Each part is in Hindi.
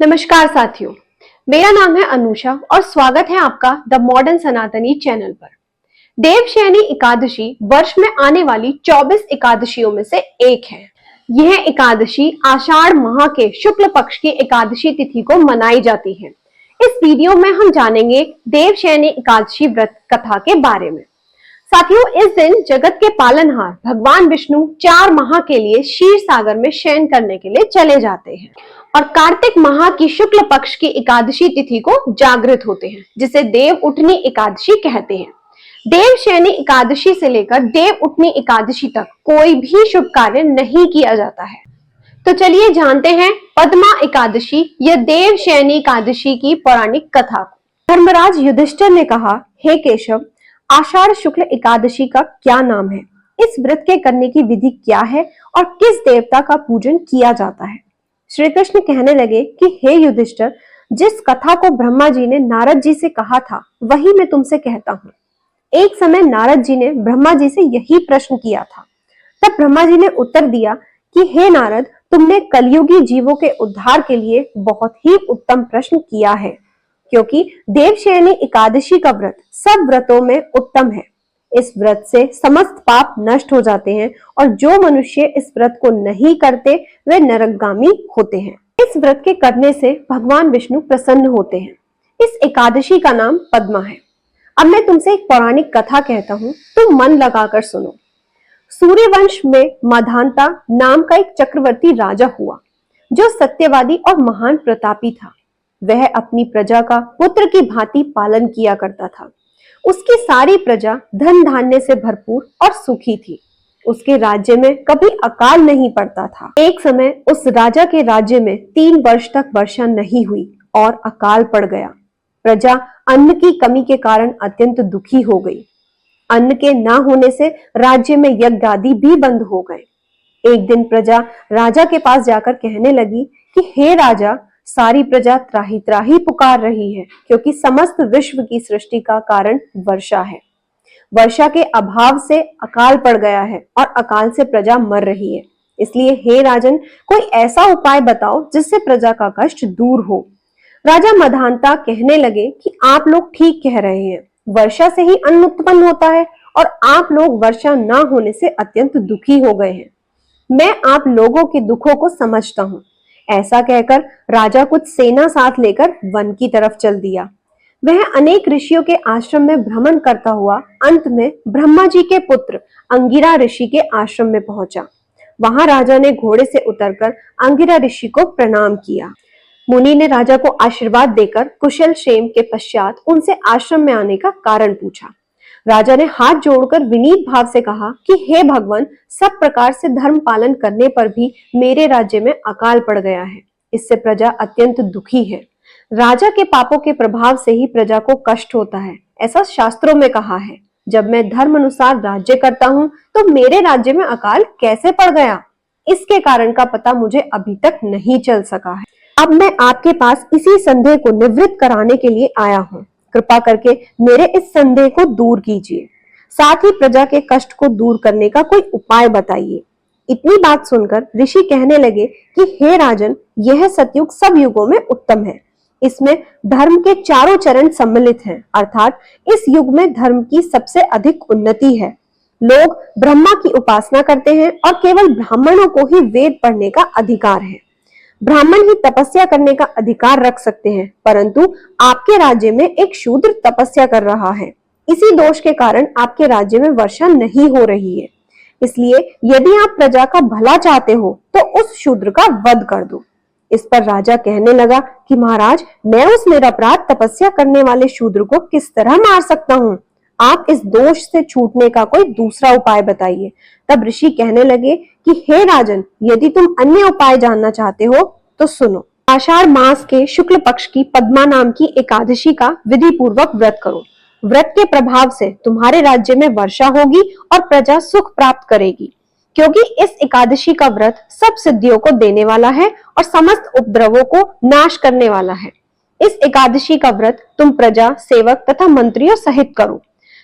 नमस्कार साथियों, मेरा नाम है अनुषा और स्वागत है आपका द मॉडर्न सनातनी चैनल पर। देवशयनी एकादशी वर्ष में आने वाली 24 एकादशियों में से एक है। यह एकादशी आषाढ़ माह के शुक्ल पक्ष की एकादशी तिथि को मनाई जाती है। इस वीडियो में हम जानेंगे देवशयनी एकादशी व्रत कथा के बारे में। साथियों, इस दिन जगत के पालनहार भगवान विष्णु 4 माह के लिए क्षीर सागर में शयन करने के लिए चले जाते हैं और कार्तिक माह की शुक्ल पक्ष की एकादशी तिथि को जागृत होते हैं, जिसे देव उठनी एकादशी कहते हैं। देवशयनी एकादशी से लेकर देव उठनी एकादशी तक कोई भी शुभ कार्य नहीं किया जाता है। तो चलिए जानते हैं पद्मा एकादशी या देवशयनी एकादशी की पौराणिक कथा। धर्मराज युधिष्ठिर ने कहा, हे केशव, आषाढ़ शुक्ल एकादशी का क्या नाम है? इस व्रत के करने की विधि क्या है और किस देवता का पूजन किया जाता है? श्री कृष्ण कहने लगे कि हे युधिष्ठिर, जिस कथा को ब्रह्मा जी ने नारद जी से कहा था वही मैं तुमसे कहता हूँ। एक समय नारद जी ने ब्रह्मा जी से यही प्रश्न किया था। तब ब्रह्मा जी ने उत्तर दिया कि हे नारद, तुमने कलयुगी जीवों के उद्धार के लिए बहुत ही उत्तम प्रश्न किया है, क्योंकि देवशयनी एकादशी का व्रत सब व्रतों में उत्तम है। इस व्रत से समस्त पाप नष्ट हो जाते हैं और जो मनुष्य इस व्रत को नहीं करते वे नरकगामी होते हैं। इस व्रत के करने से भगवान विष्णु प्रसन्न होते हैं। इस एकादशी का नाम पद्मा है। अब मैं तुमसे एक पौराणिक कथा कहता हूँ, तुम मन लगाकर सुनो। सूर्यवंश में मधांता नाम का एक चक्रवर्ती राजा हुआ, जो सत्यवादी और महान प्रतापी था। वह अपनी प्रजा का पुत्र की भांति पालन किया करता था। उसकी सारी प्रजा धन धान्य से भरपूर और सुखी थी। उसके राज्य में कभी अकाल नहीं पड़ता था। एक समय उस राजा के राज्य में 3 वर्ष तक वर्षा नहीं हुई और अकाल पड़ गया। प्रजा अन्न की कमी के कारण अत्यंत दुखी हो गई। अन्न के न होने से राज्य में यज्ञ आदि भी बंद हो गए। एक दिन प्रजा राजा के पास जाकर कहने लगी कि हे राजा, सारी प्रजा त्राही त्राही पुकार रही है, क्योंकि समस्त विश्व की सृष्टि का कारण वर्षा है। वर्षा के अभाव से अकाल पड़ गया है और अकाल से प्रजा मर रही है। इसलिए हे राजन, कोई ऐसा उपाय बताओ जिससे प्रजा का कष्ट दूर हो। राजा मधांता कहने लगे कि आप लोग ठीक कह रहे हैं, वर्षा से ही अन्न उत्पन्न होता है और आप लोग वर्षा न होने से अत्यंत दुखी हो गए हैं। मैं आप लोगों के दुखों को समझता हूँ। ऐसा कहकर राजा कुछ सेना साथ लेकर वन की तरफ चल दिया। वह अनेक ऋषियों के आश्रम में भ्रमण करता हुआ अंत में ब्रह्मा जी के पुत्र अंगिरा ऋषि के आश्रम में पहुंचा। वहां राजा ने घोड़े से उतरकर अंगिरा ऋषि को प्रणाम किया। मुनि ने राजा को आशीर्वाद देकर कुशल क्षेम के पश्चात उनसे आश्रम में आने का कारण पूछा। राजा ने हाथ जोड़कर विनीत भाव से कहा कि हे भगवान, सब प्रकार से धर्म पालन करने पर भी मेरे राज्य में अकाल पड़ गया है। इससे प्रजा अत्यंत दुखी है। राजा के पापों के प्रभाव से ही प्रजा को कष्ट होता है, ऐसा शास्त्रों में कहा है। जब मैं धर्म अनुसार राज्य करता हूँ तो मेरे राज्य में अकाल कैसे पड़ गया, इसके कारण का पता मुझे अभी तक नहीं चल सका है। अब मैं आपके पास इसी संदेह को निवृत्त कराने के लिए आया हूँ। कृपा करके मेरे इस संदेह को दूर कीजिए, साथ ही प्रजा के कष्ट को दूर करने का कोई उपाय बताइए। इतनी बात सुनकर ऋषि कहने लगे कि हे राजन, यह सतयुग सब युगों में उत्तम है। इसमें धर्म के चारों चरण सम्मिलित हैं, अर्थात इस युग में धर्म की सबसे अधिक उन्नति है। लोग ब्रह्मा की उपासना करते हैं और केवल ब्राह्मणों को ही वेद पढ़ने का अधिकार है। ब्राह्मण ही तपस्या करने का अधिकार रख सकते हैं, परंतु आपके राज्य में एक शूद्र तपस्या कर रहा है। इसी दोष के कारण आपके राज्य में वर्षा नहीं हो रही है। इसलिए यदि आप प्रजा का भला चाहते हो तो उस शूद्र का वध कर दो। इस पर राजा कहने लगा कि महाराज, मैं उस निरपराध तपस्या करने वाले शूद्र को किस तरह मार सकता हूँ? आप इस दोष से छूटने का कोई दूसरा उपाय बताइए। तब ऋषि कहने लगे कि हे राजन, यदि तुम अन्य उपाय जानना चाहते हो तो सुनो। आषाढ़ मास के शुक्ल पक्ष की पद्मा नाम की एकादशी का विधि पूर्वक व्रत करो। व्रत के प्रभाव से तुम्हारे राज्य में वर्षा होगी और प्रजा सुख प्राप्त करेगी, क्योंकि इस एकादशी का व्रत सब सिद्धियों को देने वाला है और समस्त उपद्रवों को नाश करने वाला है। इस एकादशी का व्रत तुम प्रजा, सेवक तथा मंत्रियों सहित करो।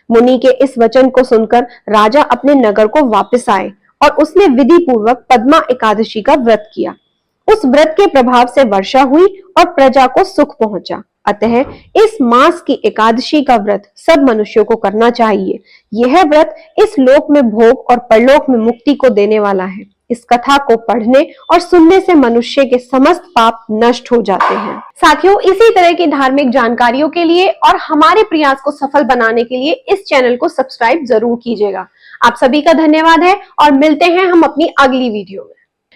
मुनि के इस वचन को सुनकर राजा अपने नगर को वापस आए और उसने विधि पूर्वक पद्मा एकादशी का व्रत किया। उस व्रत के प्रभाव से वर्षा हुई और प्रजा को सुख पहुंचा। अतः इस मास की एकादशी का व्रत सब मनुष्यों को करना चाहिए। यह व्रत इस लोक में भोग और परलोक में मुक्ति को देने वाला है। इस कथा को पढ़ने और सुनने से मनुष्य के समस्त पाप नष्ट हो जाते हैं। साथियों, इसी तरह की धार्मिक जानकारियों के लिए और हमारे प्रयास को सफल बनाने के लिए इस चैनल को सब्सक्राइब जरूर कीजिएगा। आप सभी का धन्यवाद है और मिलते हैं हम अपनी अगली वीडियो में।